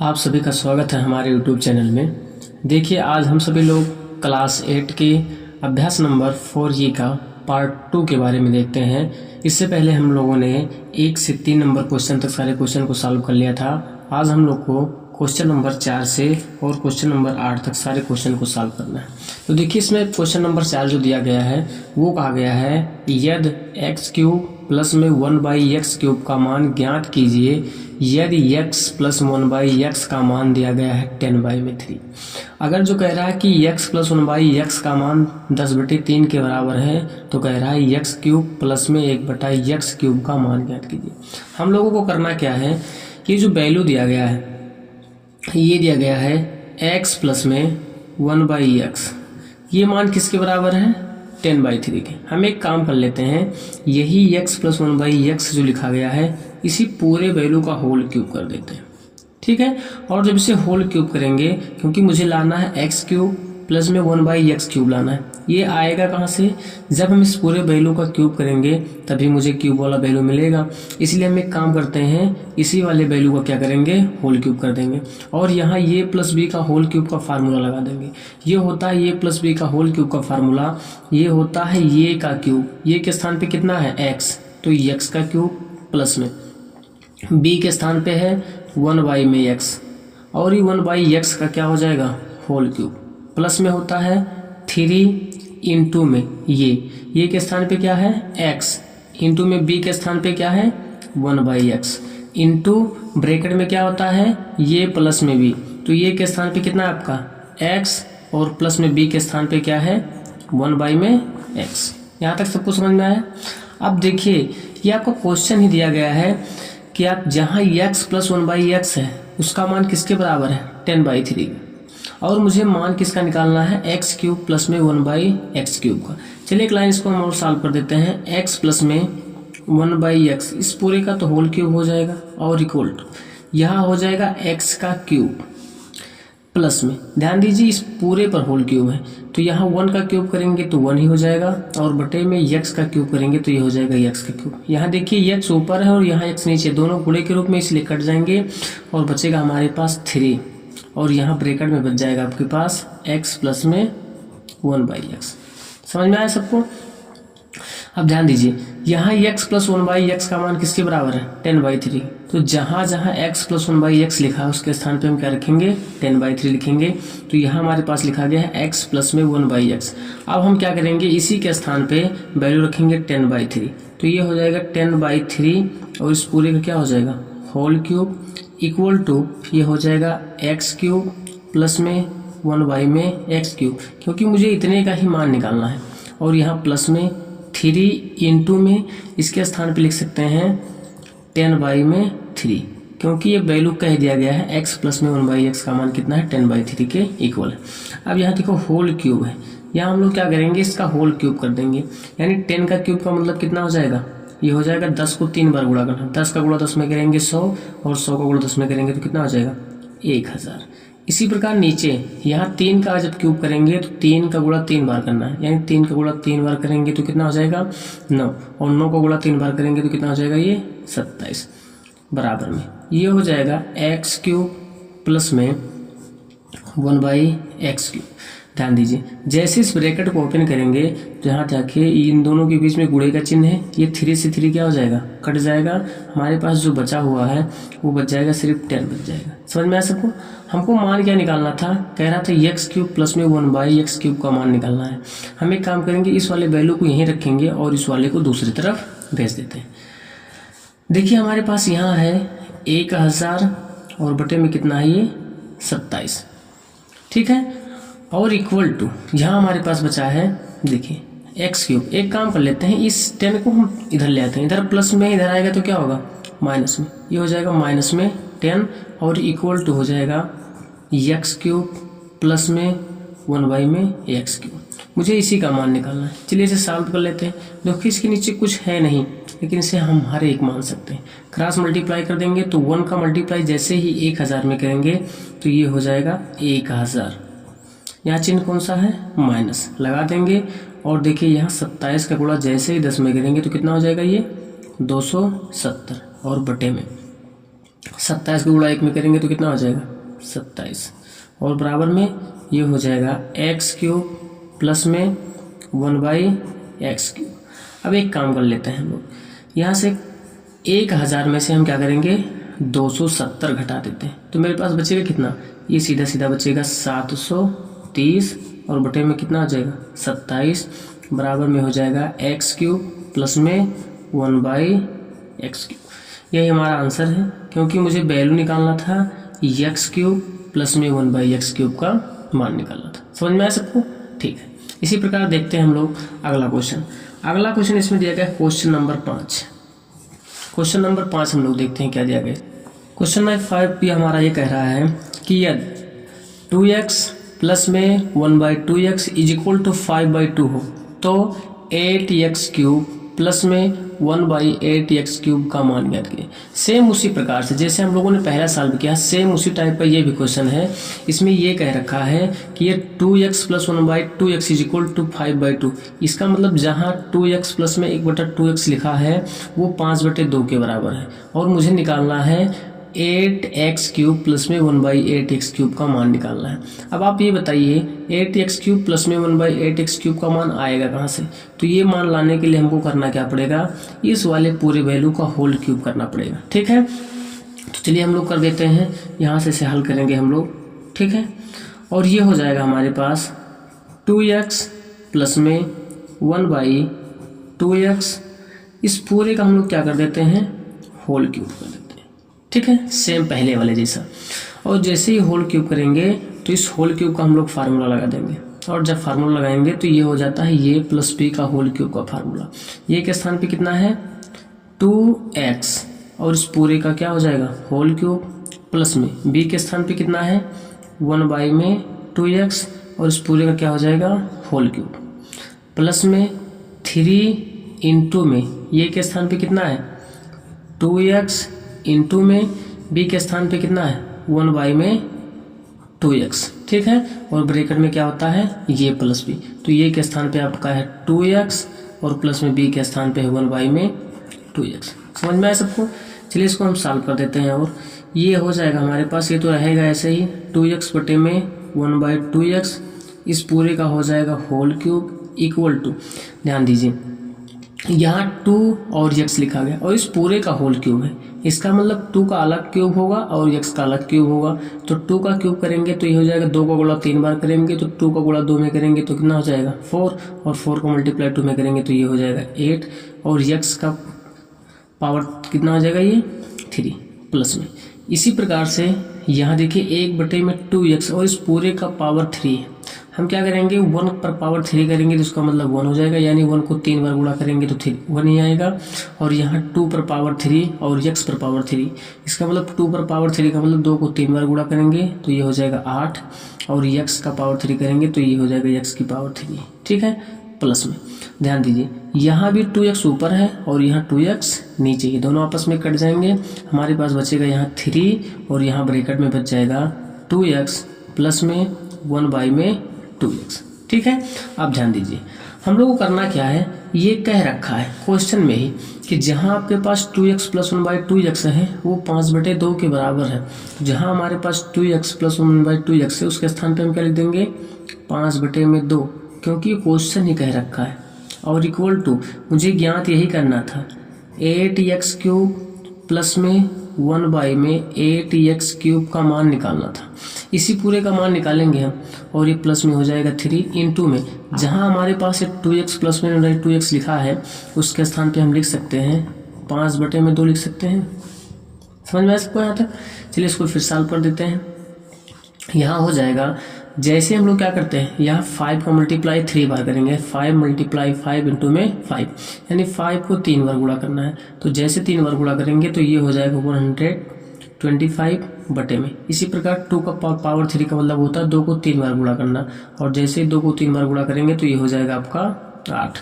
आप सभी का स्वागत है हमारे YouTube चैनल में। देखिए, आज हम सभी लोग क्लास 8 के अभ्यास नंबर 4G का पार्ट 2 के बारे में देखते हैं। इससे पहले हम लोगों ने 1 से 3 नंबर क्वेश्चन तक सारे क्वेश्चन को सॉल्व कर लिया था। आज हम लोग को क्वेश्चन नंबर 4 से और क्वेश्चन नंबर 8 तक सारे क्वेश्चन को सॉल्व करना है। तो देखिए, इसमें क्वेश्चन नंबर 4 जो दिया गया है वो कहा गया है यदि एक्स क्यूब प्लस में 1/x क्यूब का मान ज्ञात कीजिए यदि x प्लस 1/x का मान दिया गया है 10/3। अगर जो कह रहा है कि x प्लस 1/x का मान 10/3 के बराबर है तो कह रहा है x क्यूब प्लस में 1/x क्यूब का मान ज्ञात कीजिए। हम लोगों को करना क्या है, ये जो वैल्यू दिया गया है ये दिया गया है x प्लस में 1/x, ये मान किसके बराबर है 10/3 के। हम एक काम कर लेते हैं, यही x प्लस 1/x जो लिखा गया है इसी पूरे वैल्यू का होल क्यूब कर देते हैं, ठीक है। और जब इसे होल क्यूब करेंगे, क्योंकि मुझे लाना है x क्यूब प्लस में 1/x क्यूब लाना है, ये आएगा कहाँ से, जब हम इस पूरे वैल्यू का क्यूब करेंगे तभी मुझे क्यूब वाला वैल्यू मिलेगा। इसलिए हम एक काम करते हैं, इसी वाले वैल्यू का क्या करेंगे, होल क्यूब कर देंगे। और यहाँ ये प्लस बी का होल क्यूब का फार्मूला लगा देंगे। ये होता है ये प्लस बी का होल क्यूब का फार्मूला, ये होता है ये का क्यूब, ये के स्थान पे कितना है x, तो x का क्यूब प्लस में b के स्थान पे है 1 में x, और ये 1/x का क्या हो जाएगा होल क्यूब, प्लस में होता है 3 इंटू में ये के स्थान पे क्या है x, इंटू में b के स्थान पे क्या है 1/x, इंटू ब्रैकेट में क्या होता है ये प्लस में b, तो ये के स्थान पे कितना है आपका x, और प्लस में b के स्थान पे क्या है 1/x। यहाँ तक सबको समझ में आया। अब देखिए, ये आपको क्वेश्चन ही दिया गया है कि आप जहाँ x प्लस 1/x है उसका मान किसके बराबर है 10/3, और मुझे मान किसका निकालना है x क्यूब प्लस में 1/x क्यूब का। चलिए एक लाइन इसको हम और सॉल्व कर देते हैं। x प्लस में 1/x, इस पूरे का तो होल क्यूब हो जाएगा, और इक्वल टू यहाँ हो जाएगा x का क्यूब प्लस में, ध्यान दीजिए इस पूरे पर होल क्यूब है तो यहाँ 1 का क्यूब करेंगे तो 1 ही हो जाएगा, और बटे में x का क्यूब करेंगे तो ये हो जाएगा x का क्यूब। यहाँ देखिए x ऊपर है और यहाँ x नीचे, दोनों गुणे के रूप में इसलिए कट जाएंगे और बचेगा हमारे पास 3, और यहाँ ब्रैकेट में बच जाएगा आपके पास x प्लस में 1/x। समझ में आया सबको। अब ध्यान दीजिए, यहाँ x प्लस 1/x का मान किसके बराबर है 10/3, तो जहाँ जहाँ x प्लस 1/x लिखा है उसके स्थान पे हम क्या रखेंगे 10/3 लिखेंगे। तो यहाँ हमारे पास लिखा गया है x प्लस में 1/x। अब हम क्या करेंगे, इसी के स्थान पे वैल्यू रखेंगे 10/3, तो ये हो जाएगा 10/3, और इस पूरे का क्या हो जाएगा होल क्यूब इक्वल टू ये हो जाएगा x क्यूब प्लस में 1 में x क्यूब, क्योंकि मुझे इतने का ही मान निकालना है। और यहाँ प्लस में 3 इंटू में इसके स्थान पे लिख सकते हैं 10/3, क्योंकि ये वैल्यू कह दिया गया है x प्लस में 1/x का मान कितना है 10/3 के इक्वल है। अब यहाँ देखो होल क्यूब है, यहाँ हम लोग क्या करेंगे इसका होल क्यूब कर देंगे, यानी 10 का क्यूब का मतलब कितना हो जाएगा, ये हो जाएगा 10 को 3 बार गुणा करना, 10 का गुणा 10 में करेंगे 100, और 100 का गुणा 10 में करेंगे तो कितना हो जाएगा 1000। इसी प्रकार नीचे यहाँ 3 का जब क्यूब करेंगे तो 3 का गुणा 3 बार करना है, यानी 3 का गुणा 3 बार करेंगे तो कितना हो जाएगा 9, और 9 का गुणा 3 बार करेंगे तो कितना हो जाएगा ये 27, बराबर में ये हो जाएगा x क्यूब प्लस में 1/x क्यूब। ध्यान दीजिए, जैसे इस ब्रैकेट को ओपन करेंगे तो यहाँ देखिए इन दोनों के बीच में गुणे का चिन्ह है, ये 3 से 3 क्या हो जाएगा कट जाएगा, हमारे पास जो बचा हुआ है वो बच जाएगा सिर्फ 10 बच जाएगा। समझ में आया सबको। हमको मान क्या निकालना था, कह रहा था x क्यूब प्लस में 1/x क्यूब का मान निकालना है। हम एक काम करेंगे, इस वाले वैल्यू को यहीं रखेंगे और इस वाले को दूसरी तरफ भेज देते हैं। देखिए हमारे पास यहाँ है 1000 और बटे में कितना है ये 27, ठीक है, और इक्वल टू यहाँ हमारे पास बचा है देखिए x क्यूब। एक काम कर लेते हैं, इस 10 को हम इधर ले आते हैं, इधर प्लस में इधर आएगा तो क्या होगा माइनस में, ये हो जाएगा माइनस में 10, और इक्वल टू हो जाएगा x क्यूब प्लस में 1 में x क्यूब। मुझे इसी का मान निकालना है। चलिए इसे सॉल्व कर लेते हैं। देखिए इसके नीचे कुछ है नहीं, लेकिन इसे हम हर एक मान सकते हैं। क्रॉस मल्टीप्लाई कर देंगे तो 1 का मल्टीप्लाई जैसे ही 1000 में करेंगे तो ये हो जाएगा 1000, यहाँ चिन्ह कौन सा है माइनस लगा देंगे, और देखिए यहाँ 27 का गुणा जैसे ही 10 में करेंगे तो कितना हो जाएगा ये 270, और बटे में 27 को गुणा 1 में करेंगे तो कितना हो जाएगा 27 और बराबर में ये हो जाएगा एक्स क्यूब प्लस में 1/x3। अब एक काम कर लेते हैं हम लोग, यहाँ से 1000 में से हम क्या करेंगे 270 घटा देते हैं, तो मेरे पास बचेगा कितना, ये सीधा सीधा बचेगा 730 और बटे में कितना आ जाएगा 27 बराबर में हो जाएगा x³ प्लस में 1/x³। यही हमारा आंसर है, क्योंकि मुझे वैल्यू निकालना था x³ प्लस में 1/x³ का मान निकालना था। समझ में आया सबको? ठीक है। इसी प्रकार देखते हैं हम लोग अगला क्वेश्चन। अगला क्वेश्चन इसमें दिया गया क्वेश्चन नंबर 5। क्वेश्चन नंबर 5 हम लोग देखते हैं क्या दिया गया। क्वेश्चन नंबर 5 भी हमारा ये कह रहा है कि यदि 2x प्लस में 1/2x इज इक्वल टू 5/2 हो तो 8x³ प्लस में 1/8x³ का मान ज्ञात कीजिए। सेम उसी प्रकार से जैसे हम लोगों ने पहला साल भी किया, सेम उसी टाइप का ये भी क्वेश्चन है। इसमें ये कह रखा है कि ये 2x plus 1/2x is equal to 5/2। इसका मतलब जहाँ 2x प्लस में 1/2x लिखा है वो 5/2 के बराबर है, और मुझे निकालना है 8x³ प्लस में 1/8x³ का मान निकालना है। अब आप ये बताइए 8x³ प्लस में 1/8x³ का मान आएगा कहाँ से? तो ये मान लाने के लिए हमको करना क्या पड़ेगा, इस वाले पूरे वैल्यू का होल क्यूब करना पड़ेगा। ठीक है, तो चलिए हम लोग कर देते हैं, यहाँ से इसे हल करेंगे हम लोग। ठीक है, और ये हो जाएगा हमारे पास 2x प्लस में 1/2x, इस पूरे का हम लोग क्या कर देते हैं होल क्यूब कर देते हैं। ठीक है, सेम पहले वाले जैसा। और जैसे ही होल क्यूब करेंगे तो इस होल क्यूब का हम लोग फार्मूला लगा देंगे, और जब फार्मूला लगाएंगे तो ये हो जाता है ये प्लस बी का होल क्यूब का फार्मूला। ये के स्थान पे कितना है 2x, और इस पूरे का क्या हो जाएगा होल क्यूब, प्लस में बी के स्थान पे कितना है 1/2x, और इस पूरे का क्या हो जाएगा होल क्यूब, प्लस में 3 इंटू में ये के स्थान पे कितना है 2x, इंटू में b के स्थान पे कितना है 1/2x। ठीक है, और ब्रैकेट में क्या होता है ये प्लस b, तो ये के स्थान पे आपका है 2x और प्लस में b के स्थान पे है 1/2x। समझ में आया सबको? चलिए इसको हम सॉल्व कर देते हैं, और ये हो जाएगा हमारे पास, ये तो रहेगा ऐसे ही 2x बटे में 1/2x, इस पूरे का हो जाएगा होल क्यूब इक्वल टू, ध्यान दीजिए यहाँ 2 और x लिखा गया और इस पूरे का होल क्यूब है, इसका मतलब 2 का अलग क्यूब होगा और x का अलग क्यूब होगा। तो 2 का क्यूब करेंगे तो ये हो जाएगा 2 का गुणा 3 बार करेंगे तो 2 का गुणा 2 में करेंगे तो कितना हो जाएगा 4, और 4 को मल्टीप्लाई 2 में करेंगे तो ये हो जाएगा 8, और x का पावर कितना हो जाएगा ये 3 प्लस में। इसी प्रकार से यहाँ देखिए 1/2x और इस पूरे का पावर 3 है, हम क्या करेंगे 1 पर पावर 3 करेंगे तो उसका मतलब 1 हो जाएगा, यानी 1 को 3 बार गुणा करेंगे तो 1 ही आएगा। और यहाँ 2 पर पावर 3 और x पर पावर 3, इसका मतलब 2 पर पावर 3 का मतलब 2 को 3 बार गुणा करेंगे तो ये हो जाएगा 8, और x का पावर 3 करेंगे तो ये हो जाएगा x की पावर 3। ठीक है, प्लस में ध्यान दीजिए यहाँ भी 2x ऊपर है और यहाँ 2x नीचे, ये दोनों आपस में कट जाएंगे, हमारे पास बचेगा यहाँ 3 और यहाँ ब्रैकेट में बच जाएगा 2x प्लस में 1/2x। ठीक है, अब ध्यान दीजिए हम लोग को करना क्या है, ये कह रखा है क्वेश्चन में ही कि जहाँ आपके पास 2x प्लस 1/2x है वो 5/2 के बराबर है। जहाँ हमारे पास 2x प्लस 1/2x है उसके स्थान पे हम क्या लिख देंगे 5/2, क्योंकि क्वेश्चन ही कह रखा है। और इक्वल टू मुझे ज्ञात यही करना था 8x³ प्लस में 1/8x³ का मान निकालना था, इसी पूरे का मान निकालेंगे हम, और ये प्लस में हो जाएगा 3 इंटू में जहाँ हमारे पास 2x प्लस में 2x लिखा है उसके स्थान पे हम लिख सकते हैं 5/2 लिख सकते हैं। समझ में आ सबको यहाँ तक? चलिए इसको फिर सॉल्व कर देते हैं। यहाँ हो जाएगा जैसे हम लोग क्या करते हैं यहाँ 5 का मल्टीप्लाई 3 बार करेंगे, 5 × 5 इंटू में 5, यानी 5 को 3 बार गुणा करना है। तो जैसे 3 बार गुणा करेंगे तो ये हो जाएगा 125 बटे में। इसी प्रकार 2 का पावर 3 का मतलब होता है 2 को 3 बार गुणा करना, और जैसे ही 2 को 3 बार गुणा करेंगे तो ये हो जाएगा आपका 8,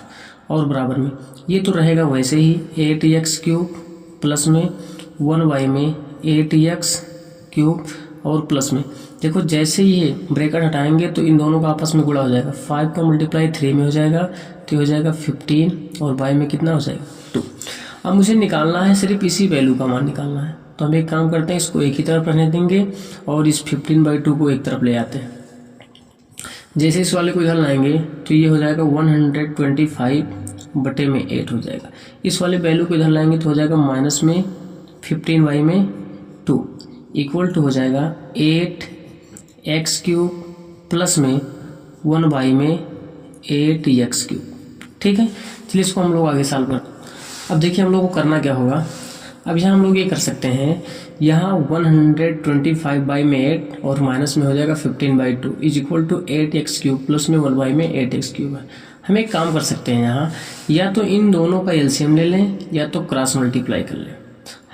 और बराबर में ये तो रहेगा वैसे ही 8x³ प्लस में 1/8x³ और प्लस में देखो जैसे ही ये ब्रैकेट हटाएंगे तो इन दोनों का आपस में गुणा हो जाएगा, 5 का मल्टीप्लाई 3 में हो जाएगा तो हो जाएगा 15, और y में कितना हो जाएगा 2। अब मुझे निकालना है सिर्फ इसी वैल्यू का मान निकालना है, तो हम एक काम करते हैं, इसको एक ही तरफ रहने देंगे और इस 15/2 को एक तरफ ले आते हैं। जैसे इस वाले को इधर लाएंगे तो ये हो जाएगा 125/8 हो जाएगा। इस वाले वैल्यू को इधर लाएंगे तो हो जाएगा माइनस में 15y/2 इक्वल टू हो जाएगा 8x³ प्लस में 1y/8x³। ठीक है, चलिए इसको हम लोग आगे सॉल्व करते हैं। अब देखिए हम लोग को करना क्या होगा। अब यहाँ हम लोग ये कर सकते हैं, यहाँ 125/8 और माइनस में हो जाएगा 15/2 is equal to 8x³ plus में 1y/8x³ है। हम एक काम कर सकते हैं, यहाँ या तो इन दोनों का एलसीएम ले लें या तो क्रॉस मल्टीप्लाई कर लें।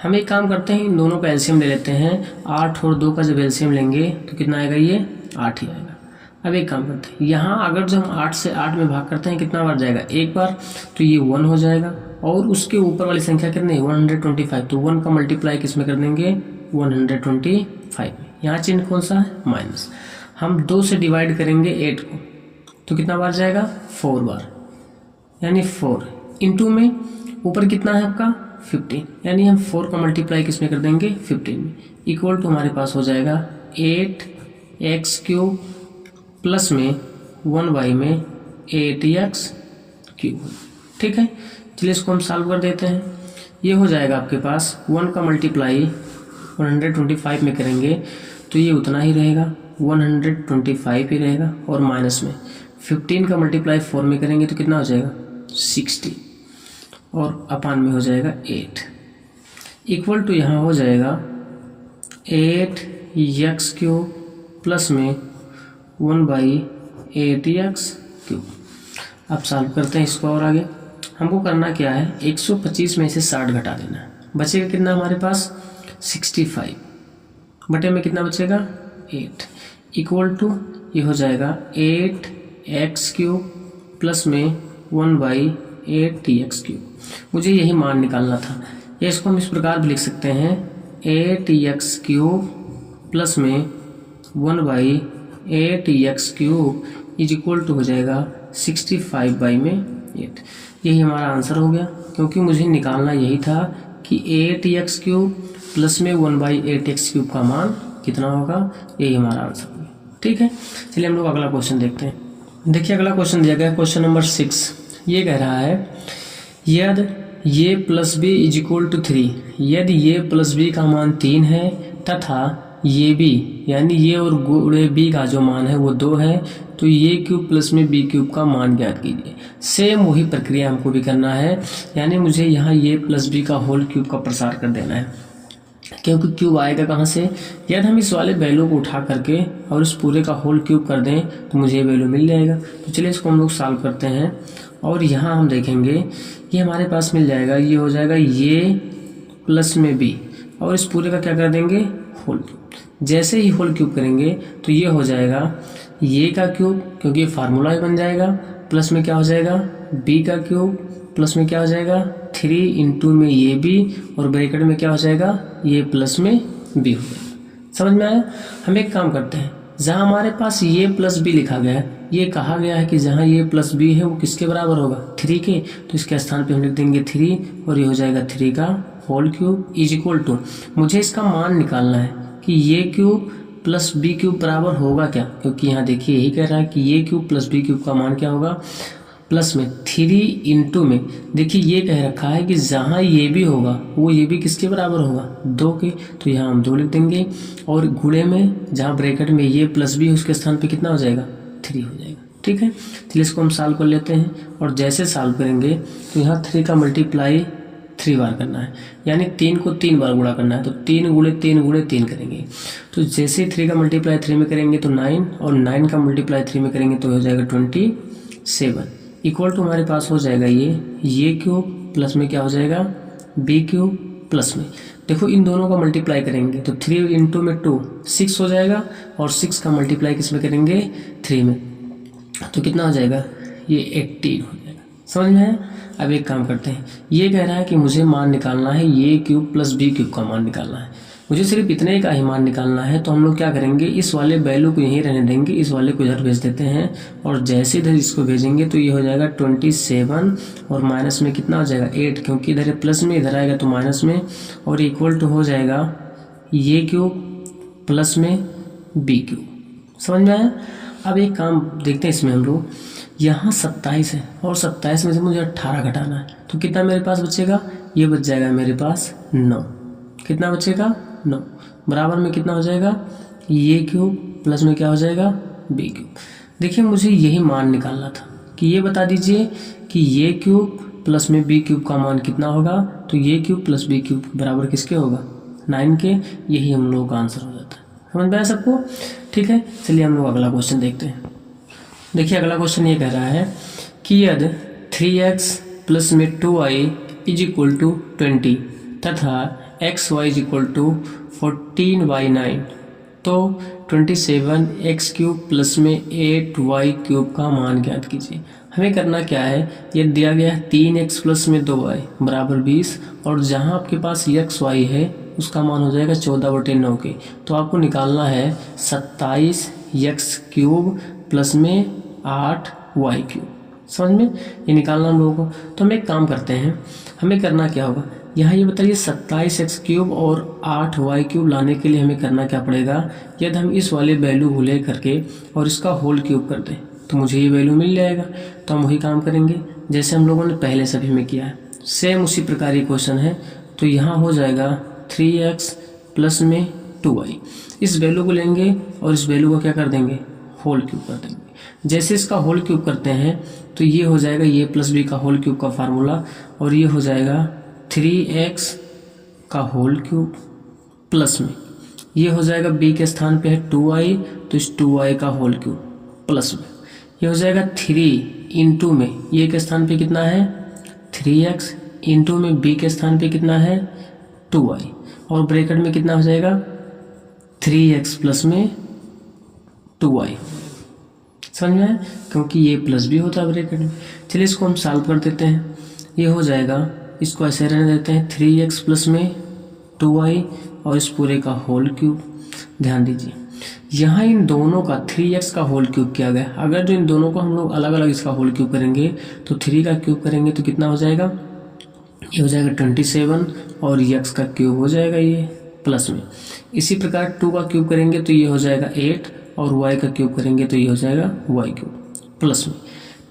हम एक काम करते हैं, इन दोनों का एलसीएम ले लेते हैं। 8 और 2 का जब एलसीएम लेंगे तो कितना आएगा, ये 8 ही आएगा। अब एक काम करते हैं, यहाँ अगर जब हम 8 से 8 में भाग करते हैं कितना बार जाएगा, एक बार, तो ये 1 हो जाएगा और उसके ऊपर वाली संख्या कितनी है 125, तो 1 का मल्टीप्लाई किस में कर देंगे 125 में। यहाँ चिन्ह कौन सा है, माइनस। हम 2 से डिवाइड करेंगे 8 को तो कितना बार जाएगा 4 बार, यानी 4 इंटू में ऊपर कितना है आपका 15, यानी हम 4 का मल्टीप्लाई किस में कर देंगे 15 में, इक्वल टू हमारे पास हो जाएगा 8x³ प्लस में 1y/8x³। ठीक है, चलिए इसको हम सॉल्व कर देते हैं। ये हो जाएगा आपके पास 1 का मल्टीप्लाई 125 में करेंगे तो ये उतना ही रहेगा 125 ही रहेगा, और माइनस में 15 का मल्टीप्लाई 4 में करेंगे तो कितना हो जाएगा 60 और अपान में हो जाएगा 8 इक्वल टू यहाँ हो जाएगा 8x³ प्लस में 1/8x³। अब सॉल्व करते हैं इसको और आगे। हमको करना क्या है, 125 में से 60 घटा देना है, बचेगा कितना हमारे पास 65 बटे में कितना बचेगा 8 इक्वल टू ये हो जाएगा 8x³ प्लस में 1/8x³। मुझे यही मान निकालना था, या इसको हम इस प्रकार भी लिख सकते हैं 8x³ प्लस में 1/8x³ इज इक्वल टू हो जाएगा 65/8। यही हमारा आंसर हो गया, क्योंकि मुझे निकालना यही था कि 8x³ प्लस में 1/8x³ का मान कितना होगा, यही हमारा आंसर हो गया। ठीक है, चलिए हम लोग अगला क्वेश्चन देखते हैं। देखिए अगला क्वेश्चन दिया गया क्वेश्चन नंबर 6। ये कह रहा है यदि ये plus b is equal to 3, यदि ये प्लस बी का मान 3 है तथा ये बी यानी ये और गुणे बी का जो मान है वो 2 है, तो ये क्यूब प्लस में बी क्यूब का मान ज्ञात कीजिए। सेम वही प्रक्रिया हमको भी करना है, यानी मुझे यहाँ ये प्लस बी का होल क्यूब का प्रसार कर देना है, क्योंकि क्यूब आएगा कहाँ से, यदि हम इस वाले वैल्यू को उठा करके और इस पूरे का होल क्यूब कर दें तो मुझे ये वैल्यू मिल जाएगा। तो चलिए इसको हम लोग सॉल्व करते हैं, और यहाँ हम देखेंगे ये हमारे पास मिल जाएगा, ये हो जाएगा ये प्लस में बी, और इस पूरे का क्या कर देंगे होल क्यूब। जैसे ही होल क्यूब करेंगे तो ये हो जाएगा ये का क्यूब, क्योंकि ये फार्मूला ही बन जाएगा, प्लस में क्या हो जाएगा बी का क्यूब, प्लस में क्या हो जाएगा 3 इंटू में ये बी, और ब्रैकेट में क्या हो जाएगा ये प्लस में बी हो जाएगा। समझ में आया। हम एक काम करते हैं, जहाँ हमारे पास ये प्लस बी लिखा गया है, ये कहा गया है कि जहाँ ये प्लस बी है वो किसके बराबर होगा 3 के, तो इसके स्थान पे हम लिख देंगे 3, और ये हो जाएगा 3 का whole cube is equal to, मुझे इसका मान निकालना है कि ये क्यूब प्लस बी क्यूब बराबर होगा क्या, क्योंकि यहाँ देखिए यही कह रहा है कि ये क्यूब प्लस बी क्यूब का मान क्या होगा, प्लस में 3 इंटू में देखिए ये कह रखा है कि जहाँ ये भी होगा वो ये भी किसके बराबर होगा 2 के, तो यहाँ हम 2 लिख देंगे, और गुणे में जहाँ ब्रैकेट में ये प्लस बी है उसके स्थान पे कितना हो जाएगा 3 हो जाएगा। ठीक है, चलिए इसको हम सॉल्व कर लेते हैं, और जैसे सॉल्व करेंगे तो यहाँ 3 का मल्टीप्लाई 3 बार करना है, यानी 3 को 3 बार गुणा करना है, तो 3 गुणे 3 गुणे 3 करेंगे। तो जैसे 3 का मल्टीप्लाई 3 में करेंगे तो 9, और 9 का मल्टीप्लाई 3 में करेंगे तो हो जाएगा 27 इक्वल टू हमारे पास हो जाएगा ये क्यूब प्लस में क्या हो जाएगा बी क्यूब प्लस में, देखो इन दोनों का मल्टीप्लाई करेंगे तो 3 इंटू में 2 6 हो जाएगा, और 6 का मल्टीप्लाई किस में करेंगे 3 में, तो कितना हो जाएगा ये 18 हो जाएगा। समझ में आया। अब एक काम करते हैं, ये कह रहा है कि मुझे मान निकालना है ये क्यूब प्लस बी क्यूब का मान निकालना है, मुझे सिर्फ इतने का ही मान निकालना है, तो हम लोग क्या करेंगे, इस वाले वैल्यू को यहीं रहने देंगे, इस वाले को इधर भेज देते हैं और जैसे इधर इसको भेजेंगे तो ये हो जाएगा 27 और माइनस में कितना हो जाएगा 8, क्योंकि इधर प्लस में इधर आएगा तो माइनस में, और इक्वल टू हो जाएगा ये क्यूब प्लस में बी क्यूब। समझ में आया। अब एक काम देखते हैं इसमें हम लोग, यहाँ 27 है और 27 में से मुझे 18 घटाना है, तो कितना मेरे पास बचेगा, ये बच जाएगा मेरे पास 9। कितना बचेगा 9, बराबर में कितना हो जाएगा ये क्यूब प्लस में क्या हो जाएगा बी क्यूब। देखिए मुझे यही मान निकालना था कि ये बता दीजिए कि ये क्यूब प्लस में बी क्यूब का मान कितना होगा, तो ये क्यूब प्लस बी क्यूब बराबर किसके होगा 9 के। यही हम लोगों का आंसर हो जाता है। समझ में आया सबको। ठीक है, चलिए हम लोग अगला क्वेश्चन देखते हैं। देखिए अगला क्वेश्चन ये कह रहा है कि यदि 3x प्लस में 2y इज इक्वल टू 20 तथा xy is equal to 14y9, तो 27x क्यूब प्लस में 8y क्यूब का मान ज्ञात कीजिए। हमें करना क्या है, ये दिया गया है 3x प्लस में 2y बराबर 20, और जहाँ आपके पास xy है उसका मान हो जाएगा 14/9 के, तो आपको निकालना है 27x क्यूब प्लस में 8y क्यूब। समझ में, ये निकालना हम लोगों को। तो हम एक काम करते हैं, हमें करना क्या होगा, यहाँ ये बताइए 27x क्यूब और 8y क्यूब लाने के लिए हमें करना क्या पड़ेगा, यदि हम इस वाले वैल्यू को ले करके और इसका होल क्यूब कर दें तो मुझे ये वैल्यू मिल जाएगा। तो हम वही काम करेंगे जैसे हम लोगों ने पहले सभी में किया है, सेम उसी प्रकार की क्वेश्चन है। तो यहाँ हो जाएगा 3x प्लस में 2y, इस वैल्यू को लेंगे और इस वैल्यू को क्या कर देंगे होल क्यूब कर देंगे। जैसे इसका होल क्यूब करते हैं तो ये हो जाएगा ये प्लस बी का होल क्यूब का फार्मूला, और ये हो जाएगा 3x का होल क्यूब प्लस में ये हो जाएगा b के स्थान पे है 2y, तो इस 2y का होल क्यूब प्लस में ये हो जाएगा 3 इंटू में ये के स्थान पे कितना है 3x इंटू में b के स्थान पे कितना है 2y, और ब्रैकेट में कितना हो जाएगा 3x प्लस में 2y। समझ में आया, क्योंकि ये प्लस भी होता है ब्रैकेट में। चलिए इसको हम सॉल्व कर देते हैं। ये हो जाएगा, इसको ऐसे रहने देते हैं 3x प्लस में 2y और इस पूरे का होल क्यूब। ध्यान दीजिए यहाँ इन दोनों का 3x का होल क्यूब किया गया। अगर जो इन दोनों को हम लोग अलग अलग इसका होल क्यूब करेंगे तो 3 का क्यूब करेंगे तो कितना हो जाएगा, ये हो जाएगा 27, और x का क्यूब हो जाएगा ये प्लस में। इसी प्रकार 2 का क्यूब करेंगे तो ये हो जाएगा 8, और y का क्यूब करेंगे तो ये हो जाएगा y क्यूब प्लस में।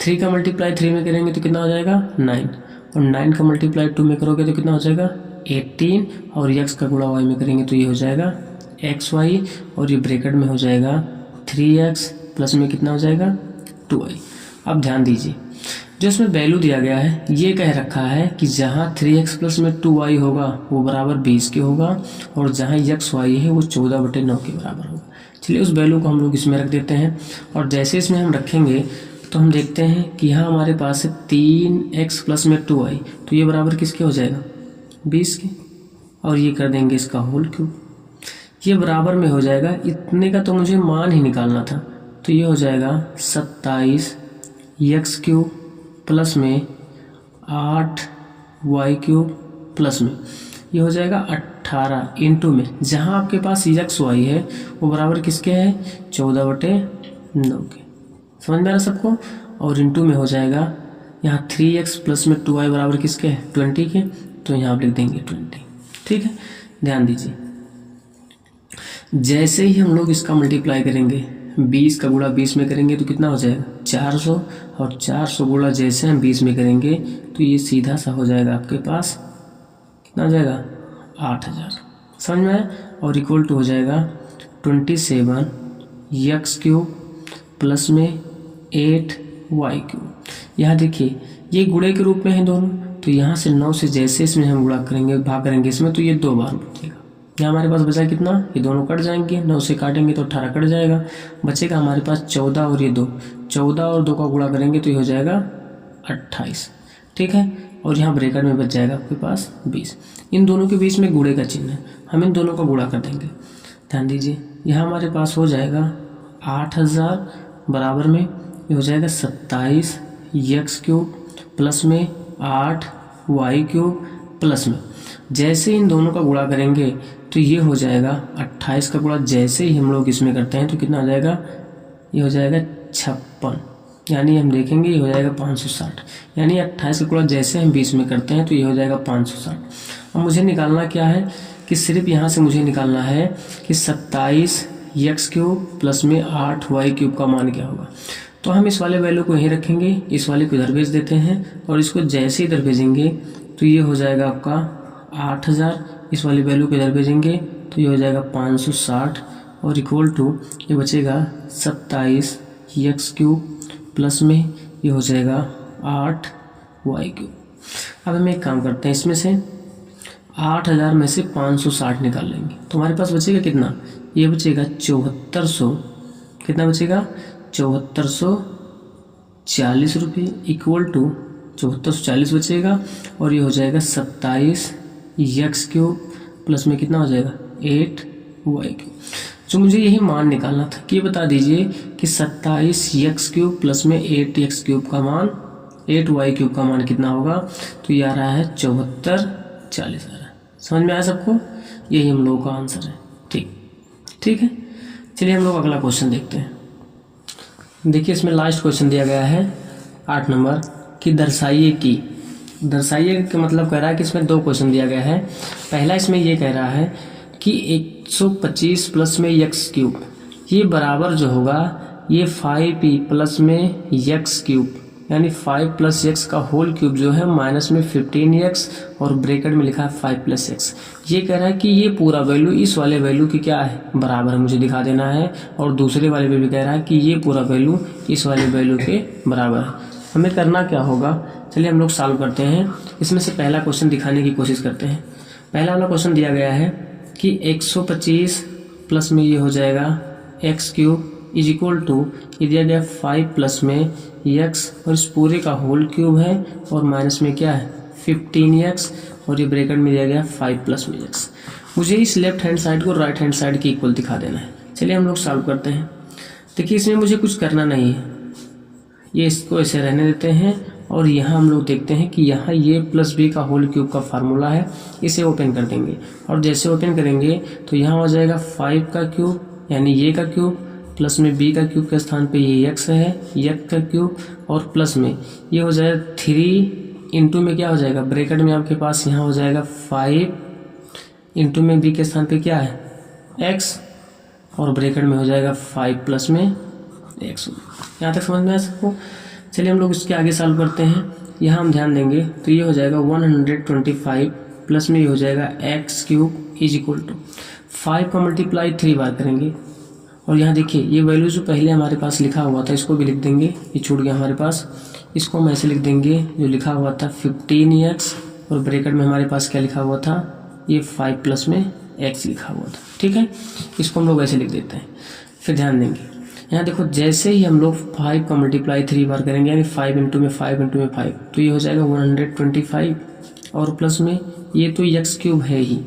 3 का मल्टीप्लाई 3 में करेंगे तो कितना हो जाएगा 9, और 9 का मल्टीप्लाई 2 में करोगे तो कितना हो जाएगा 18, और x का गुणा y में करेंगे तो ये हो जाएगा xy, और ये ब्रैकेट में हो जाएगा 3x प्लस में कितना हो जाएगा 2y। अब ध्यान दीजिए जो इसमें वैल्यू दिया गया है ये कह रखा है कि जहाँ 3x प्लस में 2y होगा वो बराबर 20 के होगा, और जहाँ xy है वो 14/9 के बराबर होगा। चलिए उस वैल्यू को हम लोग इसमें रख देते हैं, और जैसे इसमें हम रखेंगे तो हम देखते हैं कि यहाँ हमारे पास है 3x प्लस में 2y, तो ये बराबर किसके हो जाएगा 20 के, और ये कर देंगे इसका होल क्यूब, ये बराबर में हो जाएगा। इतने का तो मुझे मान ही निकालना था, तो ये हो जाएगा 27x क्यूब प्लस में 8y क्यूब प्लस में ये हो जाएगा 18 इंटू में जहाँ आपके पास xy है वो बराबर किसके है 14/9 के। समझ में आ रहा सबको। और इंटू में हो जाएगा यहाँ 3x प्लस में 2y बराबर किसके है 20 के, तो यहाँ आप लिख देंगे 20। ठीक है, ध्यान दीजिए जैसे ही हम लोग इसका मल्टीप्लाई करेंगे 20 का गुणा 20 में करेंगे तो कितना हो जाएगा 400, और 400 गुणा जैसे हम 20 में करेंगे तो ये सीधा सा हो जाएगा आपके पास कितना हो जाएगा 8000। समझ में आया। और इक्वल टू हो जाएगा 27x क्यूब प्लस में 8y क्यूब। यहाँ देखिए ये गुणे के रूप में है दोनों, तो यहाँ से 9 से जैसे इसमें हम गुणा करेंगे भाग करेंगे इसमें तो ये 2 बार बचेगा। यहाँ हमारे पास बचा कितना, ये दोनों कट जाएंगे, 9 से काटेंगे तो 18 कट जाएगा, बचेगा हमारे पास 14 और ये 2, 14 और 2 का गुणा करेंगे तो ये हो जाएगा 28। ठीक है, और यहाँ ब्रैकेट में बच जाएगा आपके पास 20। इन दोनों के बीच में गुणे का चिन्ह है, हम इन दोनों का गुणा कर देंगे। ध्यान दीजिए यहाँ हमारे पास हो जाएगा 8000 बराबर में ये हो जाएगा 27x क्यूब प्लस में 8y क्यूब प्लस में जैसे इन दोनों का गुणा करेंगे तो ये हो जाएगा 28 का गुणा जैसे ही हम लोग इसमें करते हैं तो कितना हो जाएगा, ये हो जाएगा 56, यानी हम देखेंगे ये हो जाएगा 560। यानी 28 का गुणा जैसे हम 20 में करते हैं तो ये हो जाएगा 560। अब मुझे निकालना क्या है कि सिर्फ यहाँ से मुझे निकालना है कि 27x³ प्लस में 8y³ का मान क्या होगा। तो हम इस वाले वैल्यू को यहीं रखेंगे, इस वाले को इधर भेज देते हैं और इसको जैसे इधर भेजेंगे तो ये हो जाएगा आपका 8000, इस वाली वैल्यू को इधर भेजेंगे तो ये हो जाएगा 560 और इक्वल टू ये बचेगा 27x³ प्लस में ये हो जाएगा 8y³। अब हम एक काम करते हैं, इसमें से 8000 में से 560 निकाल लेंगे तो हमारे पास बचेगा कितना, ये बचेगा 7400, कितना बचेगा 7440 रुपये इक्वल टू 7440 बचेगा और ये हो जाएगा 27x³ प्लस में कितना हो जाएगा 8y³। जो मुझे यही मान निकालना था कि बता दीजिए कि 27x³ प्लस में 8x³ का मान 8y³ का मान कितना होगा, तो ये आ रहा है 7440 आ रहा है। समझ में आया सबको, यही हम लोगों का आंसर है। ठीक है, चलिए हम लोग अगला क्वेश्चन देखते हैं। देखिए इसमें लास्ट क्वेश्चन दिया गया है 8 नंबर कि दर्शाइए का मतलब कह रहा है कि इसमें 2 क्वेश्चन दिया गया है। पहला इसमें ये कह रहा है कि 125 प्लस में x³ ये बराबर जो होगा ये 5p प्लस में x³ यानी 5 प्लस x का होल क्यूब जो है माइनस में 15x और ब्रैकेट में लिखा है 5 प्लस x। ये कह रहा है कि ये पूरा वैल्यू इस वाले वैल्यू की क्या है, बराबर है, मुझे दिखा देना है। और दूसरे वाले पे भी कह रहा है कि ये पूरा वैल्यू इस वाले वैल्यू के बराबर है। हमें करना क्या होगा, चलिए हम लोग सॉल्व करते हैं। इसमें से पहला क्वेश्चन दिखाने की कोशिश करते हैं। पहला वाला क्वेश्चन दिया गया है कि 125 प्लस में ये हो जाएगा x³ इज इक्वल टू ये दिया गया 5 प्लस में x और इस पूरे का होल क्यूब है और माइनस में क्या है 15x और ये ब्रैकेट में दिया गया 5 प्लस में x। मुझे इस लेफ्ट हैंड साइड को राइट हैंड साइड के इक्वल दिखा देना है। चलिए हम लोग सॉल्व करते हैं। देखिए इसमें मुझे कुछ करना नहीं है, ये इसको ऐसे रहने देते हैं और यहाँ हम लोग देखते हैं कि यहाँ ये प्लस b का होल क्यूब का फार्मूला है, इसे ओपन कर देंगे और जैसे ओपन करेंगे तो यहाँ हो जाएगा 5 का क्यूब यानी ये का क्यूब प्लस में b का क्यूब के स्थान पे ये x है, x का क्यूब और प्लस में ये हो जाएगा 3 इंटू में क्या हो जाएगा ब्रैकेट में आपके पास यहाँ हो जाएगा 5 इंटू में b के स्थान पे क्या है x और ब्रैकेट में हो जाएगा 5 प्लस में x। यहाँ तक समझ में आ सबको। चलिए हम लोग इसके आगे सॉल्व करते हैं। यहाँ हम ध्यान देंगे तो ये हो जाएगा 125 प्लस में ये हो जाएगा x³ इज इक्वल टू 5 का मल्टीप्लाई 3 बार करेंगे और यहाँ देखिए ये वैल्यू जो पहले हमारे पास लिखा हुआ था इसको भी लिख देंगे, ये छूट गया हमारे पास, इसको हम ऐसे लिख देंगे जो लिखा हुआ था 15x और ब्रैकेट में हमारे पास क्या लिखा हुआ था ये 5 प्लस में x लिखा हुआ था। ठीक है, इसको हम लोग ऐसे लिख देते हैं। फिर ध्यान देंगे यहाँ देखो जैसे ही हम लोग 5 का मल्टीप्लाई 3 बार करेंगे यानी 5 इंटू में 5 इंटू में 5 तो ये हो जाएगा 125 और प्लस में ये तो x³ है ही,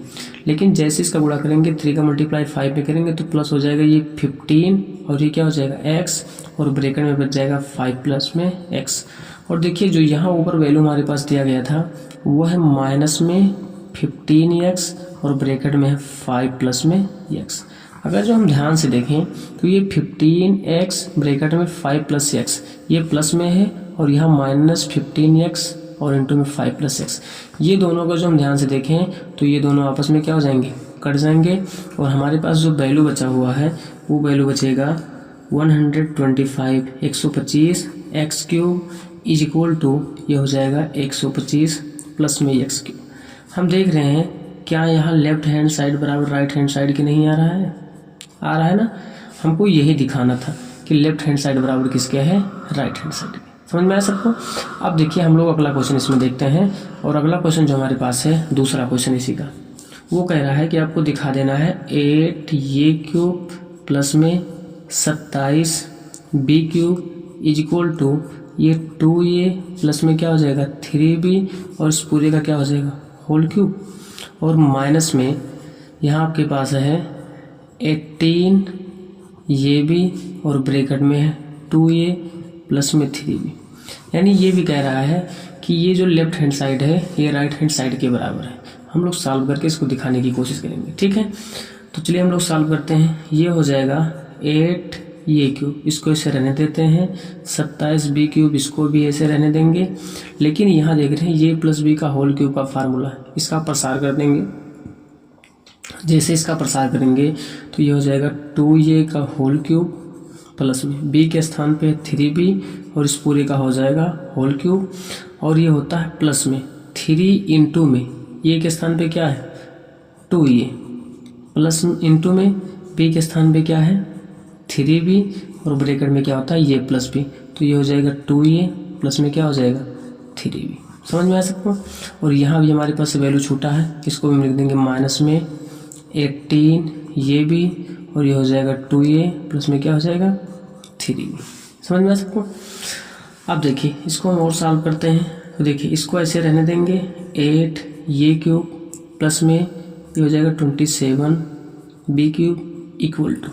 लेकिन जैसे इसका गुणा करेंगे 3 का मल्टीप्लाई 5 में करेंगे तो प्लस हो जाएगा ये 15 और ये क्या हो जाएगा x और ब्रैकेट में बच जाएगा 5 प्लस में x। और देखिए जो यहाँ ऊपर वैल्यू हमारे पास दिया गया था वो है माइनस में 15x और ब्रैकेट में है 5 प्लस में x। अगर जो हम ध्यान से देखें तो ये 15x ब्रैकेट में 5 प्लस x ये प्लस में है और यहाँ माइनस 15x और इंटू में 5 प्लस x। ये दोनों का जो हम ध्यान से देखें तो ये दोनों आपस में क्या हो जाएंगे, कट जाएंगे और हमारे पास जो वैल्यू बचा हुआ है वो वैल्यू बचेगा 125 x³ इज इक्वल टू ये हो जाएगा 125 प्लस में x³। हम देख रहे हैं क्या यहाँ लेफ्ट हैंड साइड बराबर राइट हैंड साइड की नहीं आ रहा है, आ रहा है ना। हमको यही दिखाना था कि लेफ्ट हैंड साइड बराबर किसके है, राइट हैंड साइड के। समझ में आया सबको। अब देखिए हम लोग अगला क्वेश्चन इसमें देखते हैं और अगला क्वेश्चन जो हमारे पास है दूसरा क्वेश्चन इसी का, वो कह रहा है कि आपको दिखा देना है 8a³ प्लस में 27b³ इज इक्वल टू ये 2a प्लस में क्या हो जाएगा 3b और इस पूरे का क्या हो जाएगा होल क्यूब और माइनस में यहाँ आपके पास है 18 ये भी और ब्रैकेट में है 2a प्लस में 3b। यानी ये भी कह रहा है कि ये जो लेफ्ट हैंड साइड है ये राइट हैंड साइड के बराबर है हम लोग सॉल्व करके इसको दिखाने की कोशिश करेंगे, ठीक है। तो चलिए हम लोग सॉल्व करते हैं। ये हो जाएगा 8 ये क्यूब, इसको ऐसे रहने देते हैं, 27 बी क्यूब, इसको भी ऐसे रहने देंगे। लेकिन यहाँ देख रहे हैं ये प्लस बी का होल क्यूब का फार्मूला है, इसका प्रसार कर देंगे। जैसे इसका प्रसार करेंगे तो ये हो जाएगा 2a का होल क्यूब प्लस में b के स्थान पे 3b और इस पूरे का हो जाएगा होल क्यूब, और ये होता है प्लस में 3 इंटू में a के स्थान पे क्या है 2a, प्लस इंटू में b के स्थान पे क्या है 3b, और ब्रैकेट में क्या होता है ये प्लस b, तो ये हो जाएगा 2a प्लस में क्या हो जाएगा 3b। समझ में आ सकता है। और यहाँ भी हमारे पास वैल्यू छूटा है, इसको भी हम लिख देंगे माइनस में 18 ये भी, और ये हो जाएगा 2a प्लस में क्या हो जाएगा 3b। समझ में आ सकता है। अब देखिए इसको हम और सॉल्व करते हैं। तो देखिए इसको ऐसे रहने देंगे 8 ये क्यूब प्लस में ये हो जाएगा 27 बी क्यूब इक्वल टू,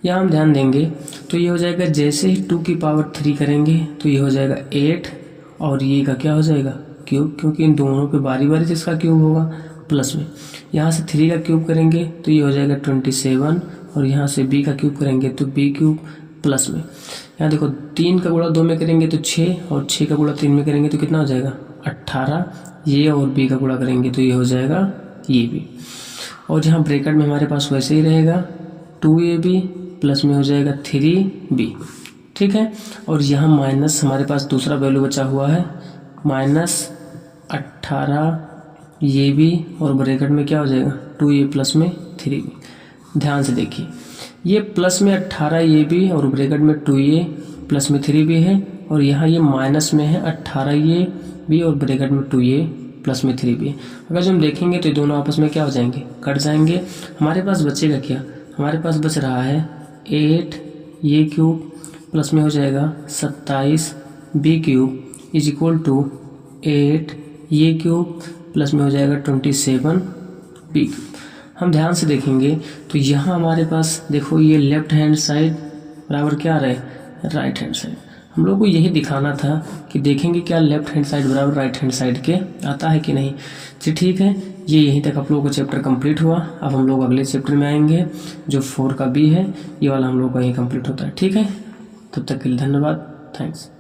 यहाँ हम ध्यान देंगे तो ये हो जाएगा जैसे ही 2 की पावर 3 करेंगे तो ये हो जाएगा 8 और ये का क्या हो जाएगा क्यूब, क्योंकि इन दोनों पे बारी बारी से इसका क्यूब होगा प्लस में। यहाँ से 3 का क्यूब करेंगे तो ये हो जाएगा 27, और यहाँ से b का क्यूब करेंगे तो b क्यूब प्लस में। यहाँ देखो 3 का गुणा 2 में करेंगे तो 6, और 6 का गुणा 3 में करेंगे तो कितना हो जाएगा 18, ये और b का गुणा करेंगे तो ये हो जाएगा ये भी। और यहाँ ब्रैकेट में हमारे पास वैसे ही रहेगा 2ab प्लस में हो जाएगा 3b, ठीक है। और यहाँ माइनस हमारे पास दूसरा वैल्यू बचा हुआ है -18 ये भी, और ब्रैकेट में क्या हो जाएगा 2a प्लस में 3b। ध्यान से देखिए ये प्लस में 18 ये भी और ब्रैकेट में 2a प्लस में 3b है, और यहाँ ये माइनस में है 18 ये भी और ब्रैकेट में 2a प्लस में 3b है। अगर जो हम देखेंगे तो ये दोनों आपस में क्या हो जाएंगे कट जाएंगे। हमारे पास बचेगा क्या, हमारे पास बच रहा है 8 ये क्यूब प्लस में हो जाएगा 27 b cube is equal to 8 ये क्यूब प्लस में हो जाएगा 27 बी क्यूब। हम ध्यान से देखेंगे तो यहाँ हमारे पास देखो ये लेफ्ट हैंड साइड बराबर क्या आ रहा है राइट हैंड साइड। हम लोग को यही दिखाना था कि देखेंगे क्या लेफ्ट हैंड साइड बराबर राइट हैंड साइड के आता है कि नहीं। जी ठीक है, ये यहीं तक आप लोगों का चैप्टर कंप्लीट हुआ। अब हम लोग अगले चैप्टर में आएंगे जो 4 का बी है, ये वाला हम लोग का यहीं कंप्लीट होता है, ठीक है। तब तक के लिए धन्यवाद, थैंक्स।